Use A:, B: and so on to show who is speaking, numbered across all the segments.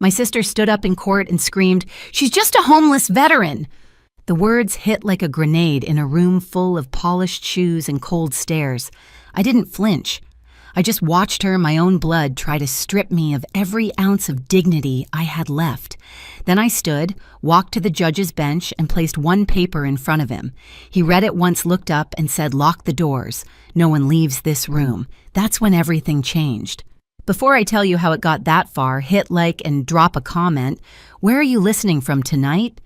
A: My sister stood up in court and screamed, "She's just a homeless veteran!" The words hit like a grenade in a room full of polished shoes and cold stares. I didn't flinch. I just watched her, my own blood, try to strip me of every ounce of dignity I had left. Then I stood, walked to the judge's bench, and placed one paper in front of him. He read it once, looked up, and said, "Lock the doors. No one leaves this room." That's when everything changed. Before I tell you how it got that far, hit like and drop a comment. Where are you listening from tonight?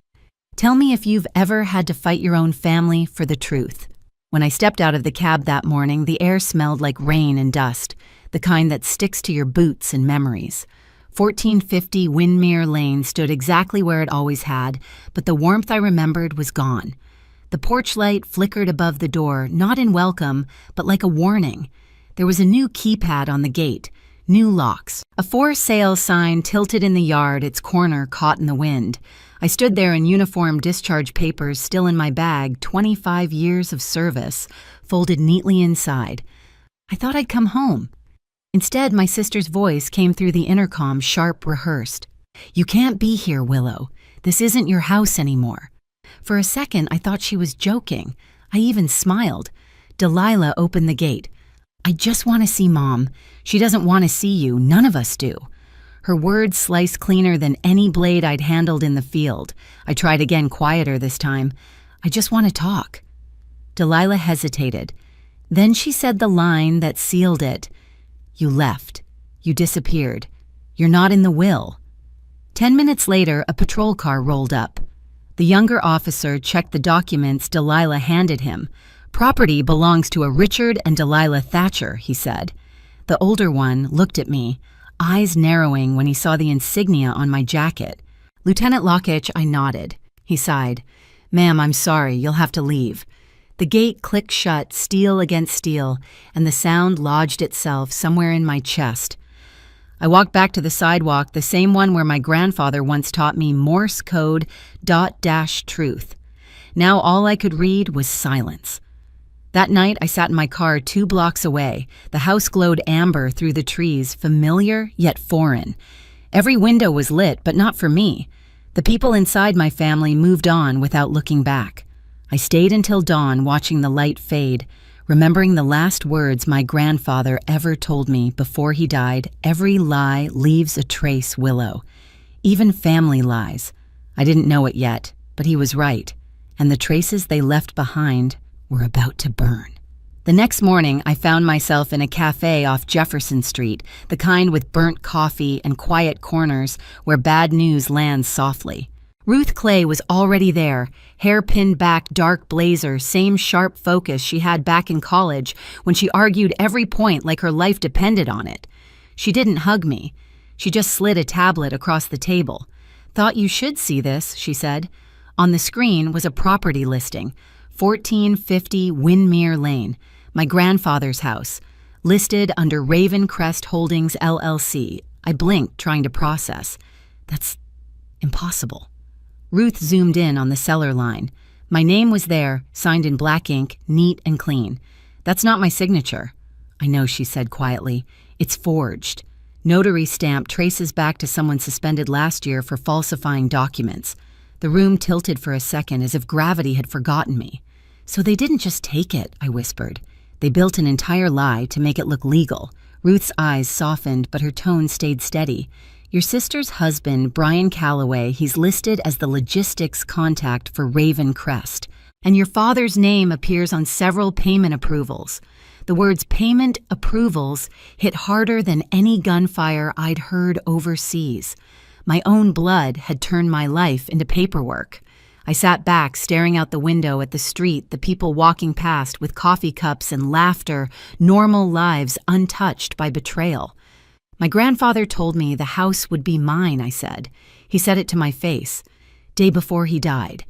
A: Tell me if you've ever had to fight your own family for the truth. When I stepped out of the cab that morning, the air smelled like rain and dust, the kind that sticks to your boots and memories. 1450 Windmere Lane stood exactly where it always had, but the warmth I remembered was gone. The porch light flickered above the door, not in welcome, but like a warning. There was a new keypad on the gate, new locks, a for sale sign tilted in the yard, its corner caught in the wind. I stood there in uniform discharge papers still in my bag, 25 years of service, folded neatly inside. I thought I'd come home. Instead, my sister's voice came through the intercom, sharp, rehearsed. "You can't be here, Willow. This isn't your house anymore." For a second, I thought she was joking. I even smiled. Delilah opened the gate. "I just want to see Mom. She doesn't want to see you. None of us do." Her words sliced cleaner than any blade I'd handled in the field. I tried again, quieter this time. "I just want to talk." Delilah hesitated. Then she said the line that sealed it. "You left. You disappeared. You're not in the will." 10 minutes later, a patrol car rolled up. The younger officer checked the documents Delilah handed him. "Property belongs to a Richard and Delilah Thatcher," he said. The older one looked at me, eyes narrowing when he saw the insignia on my jacket. "Lieutenant Lockitch," I nodded. He sighed. "Ma'am, I'm sorry, you'll have to leave." The gate clicked shut, steel against steel, and the sound lodged itself somewhere in my chest. I walked back to the sidewalk, the same one where my grandfather once taught me Morse code, ..truth. Now all I could read was silence. That night, I sat in my car 2 blocks away. The house glowed amber through the trees, familiar yet foreign. Every window was lit, but not for me. The people inside my family moved on without looking back. I stayed until dawn, watching the light fade, remembering the last words my grandfather ever told me before he died. "Every lie leaves a trace, Willow. Even family lies." I didn't know it yet, but he was right, and the traces they left behind were about to burn. The next morning, I found myself in a cafe off Jefferson Street, the kind with burnt coffee and quiet corners where bad news lands softly. Ruth Clay was already there, hair pinned back, dark blazer, same sharp focus she had back in college when she argued every point like her life depended on it. She didn't hug me. She just slid a tablet across the table. "Thought you should see this," she said. On the screen was a property listing, 1450 Windmere Lane, my grandfather's house, listed under Ravencrest Holdings, LLC. I blinked, trying to process. That's impossible. Ruth zoomed in on the seller line. My name was there, signed in black ink, neat and clean. "That's not my signature." "I know," she said quietly. "It's forged. Notary stamp traces back to someone suspended last year for falsifying documents." The room tilted for a second as if gravity had forgotten me. "So they didn't just take it," I whispered. "They built an entire lie to make it look legal." Ruth's eyes softened, but her tone stayed steady. "Your sister's husband, Brian Calloway, he's listed as the logistics contact for Ravencrest. And your father's name appears on several payment approvals." The words "payment approvals" hit harder than any gunfire I'd heard overseas. My own blood had turned my life into paperwork. I sat back, staring out the window at the street, the people walking past with coffee cups and laughter, normal lives untouched by betrayal. "My grandfather told me the house would be mine," I said. He said it to my face. "Day before he died."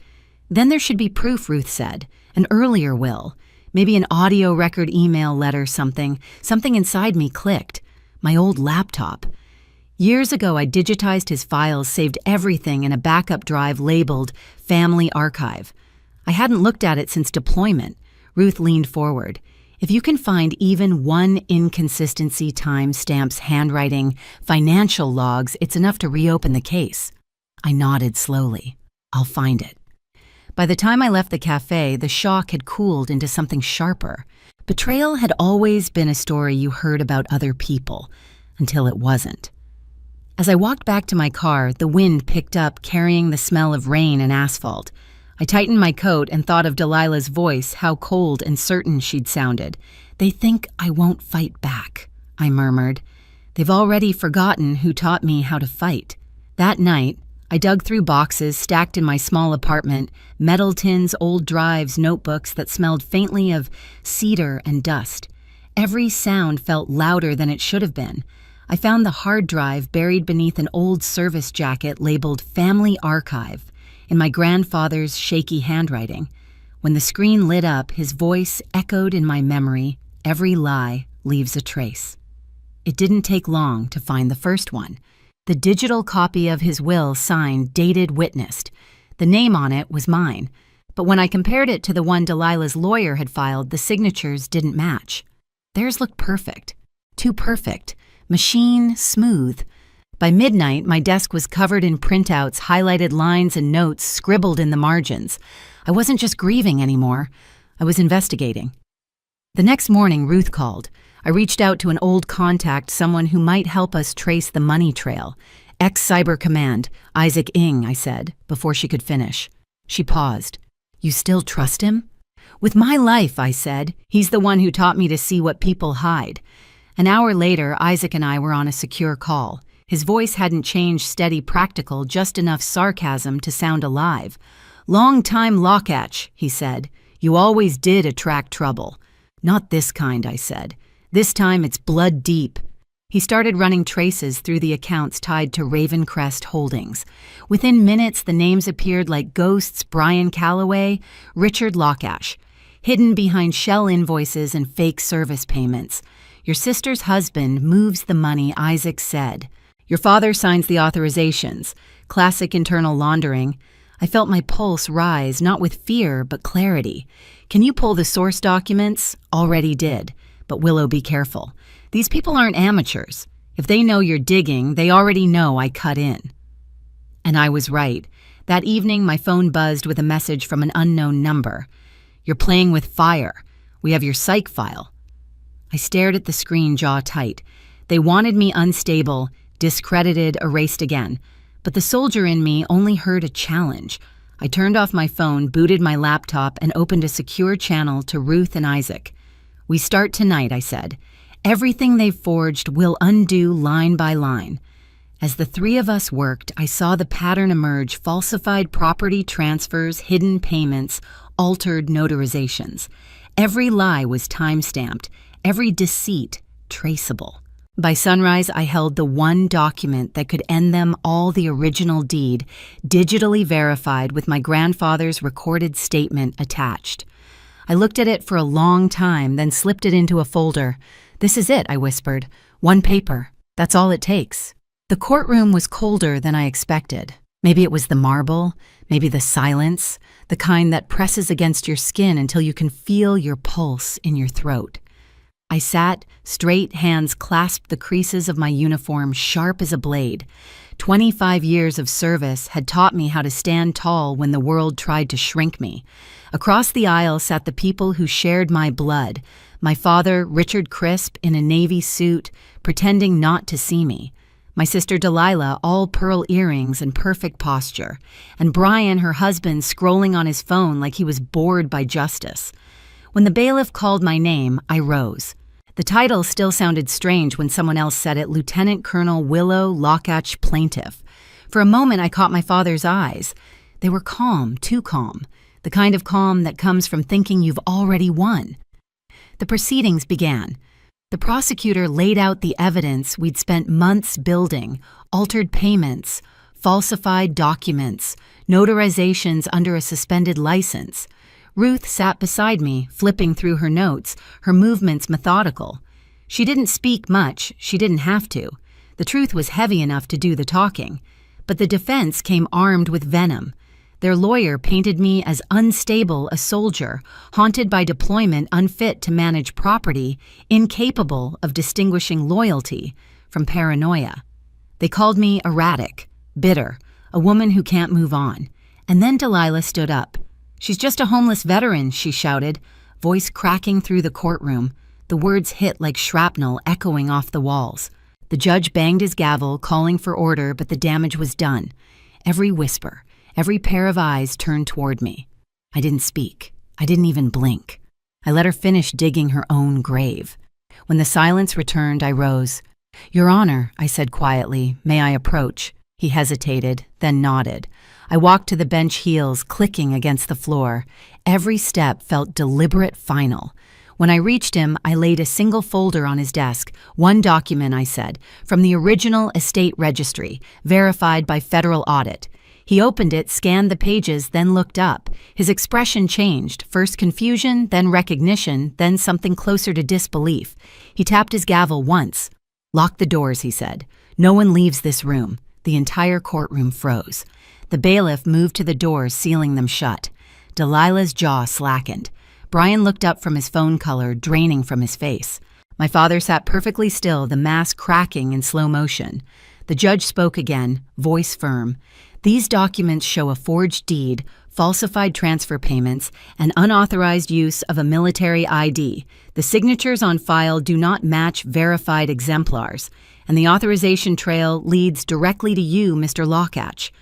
A: "Then there should be proof," Ruth said. "An earlier will. Maybe an audio record, email, letter, something." Something inside me clicked. My old laptop. Years ago, I digitized his files, saved everything in a backup drive labeled Family Archive. I hadn't looked at it since deployment. Ruth leaned forward. If you can find even one inconsistency, timestamps, handwriting, financial logs, it's enough to reopen the case. I nodded slowly. I'll find it. By the time I left the cafe, the shock had cooled into something sharper. Betrayal had always been a story you heard about other people, until it wasn't. As I walked back to my car, the wind picked up, carrying the smell of rain and asphalt. I tightened my coat and thought of Delilah's voice, how cold and certain she'd sounded. "They think I won't fight back," I murmured. "They've already forgotten who taught me how to fight." That night, I dug through boxes stacked in my small apartment, metal tins, old drives, notebooks that smelled faintly of cedar and dust. Every sound felt louder than it should have been. I found the hard drive buried beneath an old service jacket labeled Family Archive, in my grandfather's shaky handwriting. When the screen lit up, his voice echoed in my memory, "Every lie leaves a trace." It didn't take long to find the first one. The digital copy of his will, signed, dated, witnessed. The name on it was mine, but when I compared it to the one Delilah's lawyer had filed, the signatures didn't match. Theirs looked perfect. Too perfect. Machine smooth. By midnight, my desk was covered in printouts, highlighted lines and notes scribbled in the margins. I wasn't just grieving anymore. I was investigating. The next morning, Ruth called. I reached out to an old contact, someone who might help us trace the money trail. Ex-Cyber Command, Isaac Ng, I said, before she could finish. She paused. "You still trust him?" "With my life," I said. "He's the one who taught me to see what people hide." An hour later, Isaac and I were on a secure call. His voice hadn't changed, steady, practical, just enough sarcasm to sound alive. "Long time Lockatch," he said. "You always did attract trouble." "Not this kind," I said. "This time it's blood deep." He started running traces through the accounts tied to Ravencrest Holdings. Within minutes, the names appeared like ghosts: Brian Calloway, Richard Lockash, hidden behind shell invoices and fake service payments. "Your sister's husband moves the money," Isaac said. "Your father signs the authorizations." Classic internal laundering. I felt my pulse rise, not with fear, but clarity. "Can you pull the source documents?" "Already did. But Willow, be careful. These people aren't amateurs. If they know you're digging, they already know I cut in." And I was right. That evening, my phone buzzed with a message from an unknown number. "You're playing with fire. We have your psych file." I stared at the screen, jaw tight. They wanted me unstable, discredited, erased again. But the soldier in me only heard a challenge. I turned off my phone, booted my laptop, and opened a secure channel to Ruth and Isaac. "We start tonight," I said. "Everything they've forged will undo line by line." As the three of us worked, I saw the pattern emerge: falsified property transfers, hidden payments, altered notarizations. Every lie was time-stamped, every deceit traceable. By sunrise, I held the one document that could end them all: the original deed, digitally verified with my grandfather's recorded statement attached. I looked at it for a long time, then slipped it into a folder. "This is it," I whispered. "One paper. That's all it takes." The courtroom was colder than I expected. Maybe it was the marble, maybe the silence, the kind that presses against your skin until you can feel your pulse in your throat. I sat, straight, hands clasped the creases of my uniform, sharp as a blade. 25 years of service had taught me how to stand tall when the world tried to shrink me. Across the aisle sat the people who shared my blood. My father, Richard Crisp, in a navy suit, pretending not to see me. My sister Delilah, all pearl earrings and perfect posture. And Brian, her husband, scrolling on his phone like he was bored by justice. When the bailiff called my name, I rose. The title still sounded strange when someone else said it: Lieutenant Colonel Willow Lockatch, Plaintiff. For a moment, I caught my father's eyes. They were calm, too calm, the kind of calm that comes from thinking you've already won. The proceedings began. The prosecutor laid out the evidence we'd spent months building: altered payments, falsified documents, notarizations under a suspended license. Ruth sat beside me, flipping through her notes, her movements methodical. She didn't speak much, she didn't have to. The truth was heavy enough to do the talking. But the defense came armed with venom. Their lawyer painted me as unstable a soldier, haunted by deployment, unfit to manage property, incapable of distinguishing loyalty from paranoia. They called me erratic, bitter, a woman who can't move on. And then Delilah stood up. "She's just a homeless veteran," she shouted, voice cracking through the courtroom. The words hit like shrapnel echoing off the walls. The judge banged his gavel, calling for order, but the damage was done. Every whisper, every pair of eyes turned toward me. I didn't speak. I didn't even blink. I let her finish digging her own grave. When the silence returned, I rose. "Your Honor," I said quietly, "may I approach?" He hesitated, then nodded. I walked to the bench, heels clicking against the floor. Every step felt deliberate, final. When I reached him, I laid a single folder on his desk. "One document," I said, "from the original estate registry, verified by federal audit." He opened it, scanned the pages, then looked up. His expression changed, first confusion, then recognition, then something closer to disbelief. He tapped his gavel once. "Lock the doors," he said. "No one leaves this room." The entire courtroom froze. The bailiff moved to the doors, sealing them shut. Delilah's jaw slackened. Brian looked up from his phone, color draining from his face. My father sat perfectly still, the mask cracking in slow motion. The judge spoke again, voice firm. "These documents show a forged deed, falsified transfer payments, and unauthorized use of a military ID. The signatures on file do not match verified exemplars, and the authorization trail leads directly to you, Mr. Lockatch."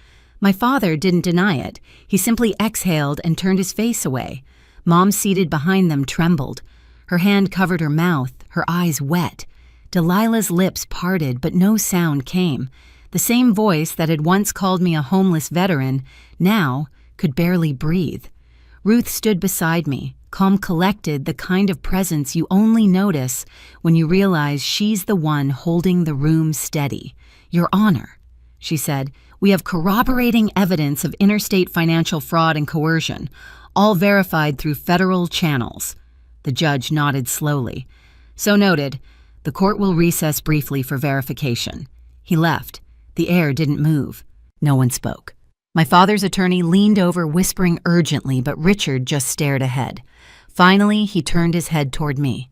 A: My father didn't deny it. He simply exhaled and turned his face away. Mom, seated behind them, trembled. Her hand covered her mouth, her eyes wet. Delilah's lips parted, but no sound came. The same voice that had once called me a homeless veteran now could barely breathe. Ruth stood beside me, calm, collected, the kind of presence you only notice when you realize she's the one holding the room steady. "Your Honor," she said, "we have corroborating evidence of interstate financial fraud and coercion, all verified through federal channels." The judge nodded slowly. "So noted. The court will recess briefly for verification." He left. The air didn't move. No one spoke. My father's attorney leaned over, whispering urgently, but Richard just stared ahead. Finally, he turned his head toward me.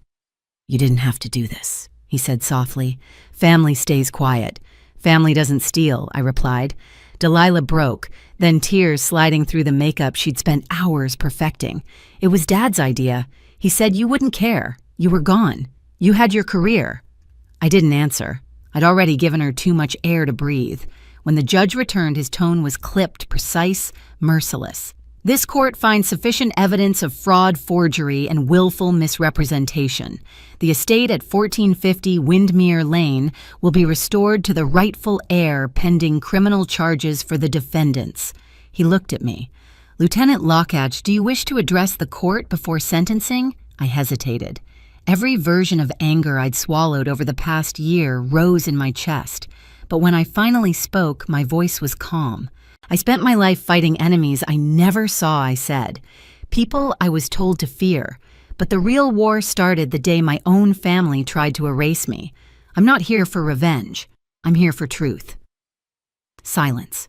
A: "You didn't have to do this," he said softly. "Family stays quiet." "Family doesn't steal," I replied. Delilah broke, then tears sliding through the makeup she'd spent hours perfecting. "It was Dad's idea. He said you wouldn't care. You were gone. You had your career." I didn't answer. I'd already given her too much air to breathe. When the judge returned, his tone was clipped, precise, merciless. "This court finds sufficient evidence of fraud, forgery, and willful misrepresentation. The estate at 1450 Windmere Lane will be restored to the rightful heir pending criminal charges for the defendants." He looked at me. "Lieutenant Lockatch, do you wish to address the court before sentencing?" I hesitated. Every version of anger I'd swallowed over the past year rose in my chest. But when I finally spoke, my voice was calm. "I spent my life fighting enemies I never saw," I said. "People I was told to fear. But the real war started the day my own family tried to erase me. I'm not here for revenge. I'm here for truth." Silence.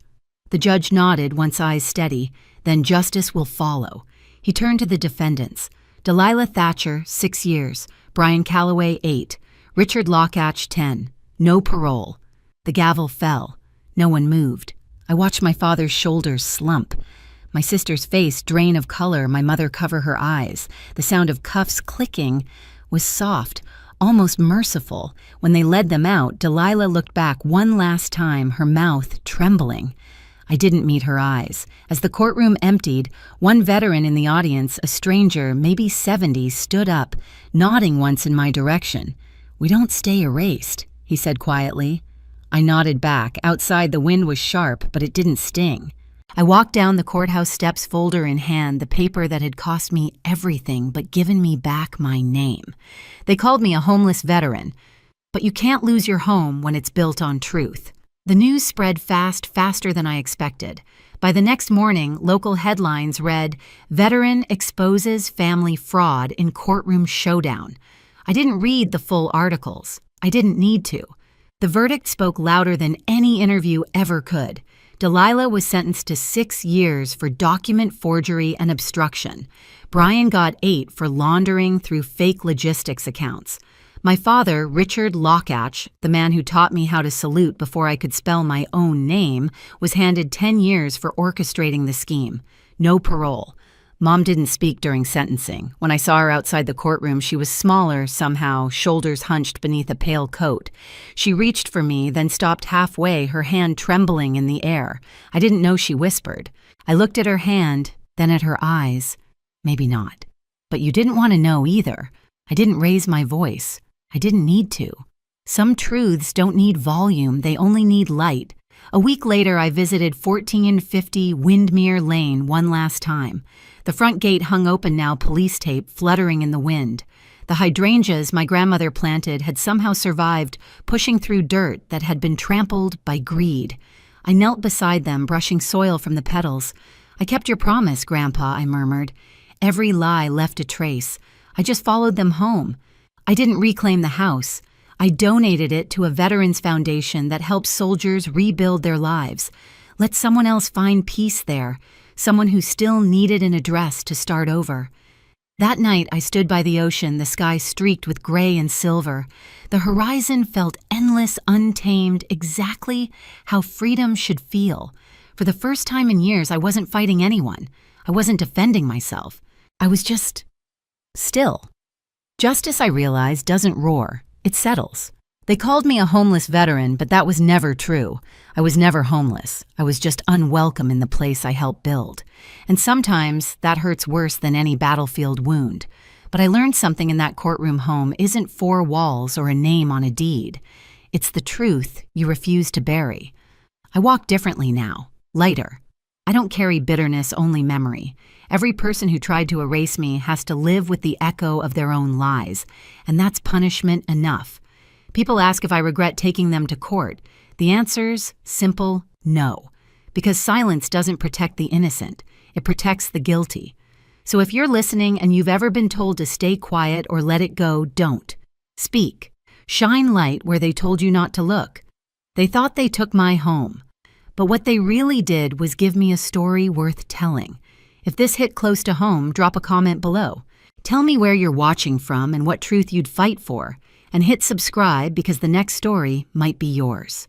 A: The judge nodded, once eyes steady. "Then justice will follow." He turned to the defendants. Delilah Thatcher, 6 years. Brian Calloway, 8. Richard Lockatch, 10. No parole. The gavel fell. No one moved. I watched my father's shoulders slump. My sister's face drain of color, my mother cover her eyes. The sound of cuffs clicking was soft, almost merciful. When they led them out, Delilah looked back one last time, her mouth trembling. I didn't meet her eyes. As the courtroom emptied, one veteran in the audience, a stranger, maybe 70, stood up, nodding once in my direction. "We don't stay erased," he said quietly. I nodded back. Outside, the wind was sharp, but it didn't sting. I walked down the courthouse steps, folder in hand, the paper that had cost me everything but given me back my name. They called me a homeless veteran, but you can't lose your home when it's built on truth. The news spread fast, faster than I expected. By the next morning, local headlines read, "Veteran exposes family fraud in courtroom showdown." I didn't read the full articles. I didn't need to. The verdict spoke louder than any interview ever could. Delilah was sentenced to 6 years for document forgery and obstruction. Brian got 8 for laundering through fake logistics accounts. My father, Richard Lockatch, the man who taught me how to salute before I could spell my own name, was handed 10 years for orchestrating the scheme. No parole. Mom didn't speak during sentencing. When I saw her outside the courtroom, she was smaller somehow, shoulders hunched beneath a pale coat. She reached for me, then stopped halfway, her hand trembling in the air. I didn't know she whispered. I looked at her hand, then at her eyes. Maybe not. But you didn't want to know either. I didn't raise my voice. I didn't need to. Some truths don't need volume, they only need light. A week later, I visited 1450 Windmere Lane one last time. The front gate hung open now, police tape fluttering in the wind. The hydrangeas my grandmother planted had somehow survived, pushing through dirt that had been trampled by greed. I knelt beside them, brushing soil from the petals. "I kept your promise, Grandpa," I murmured. Every lie left a trace. I just followed them home. I didn't reclaim the house. I donated it to a veterans foundation that helps soldiers rebuild their lives. Let someone else find peace there, someone who still needed an address to start over. That night, I stood by the ocean, the sky streaked with gray and silver. The horizon felt endless, untamed, exactly how freedom should feel. For the first time in years, I wasn't fighting anyone. I wasn't defending myself. I was just still. Justice, I realized, doesn't roar. It settles. They called me a homeless veteran, but that was never true. I was never homeless. I was just unwelcome in the place I helped build. And sometimes that hurts worse than any battlefield wound. But I learned something in that courtroom home isn't 4 walls or a name on a deed. It's the truth you refuse to bury. I walk differently now, lighter. I don't carry bitterness, only memory. Every person who tried to erase me has to live with the echo of their own lies, and that's punishment enough. People ask if I regret taking them to court. The answer's simple no, because silence doesn't protect the innocent. It protects the guilty. So if you're listening and you've ever been told to stay quiet or let it go, don't. Speak. Shine light where they told you not to look. They thought they took my home. But what they really did was give me a story worth telling. If this hit close to home, drop a comment below. Tell me where you're watching from and what truth you'd fight for. And hit subscribe because the next story might be yours.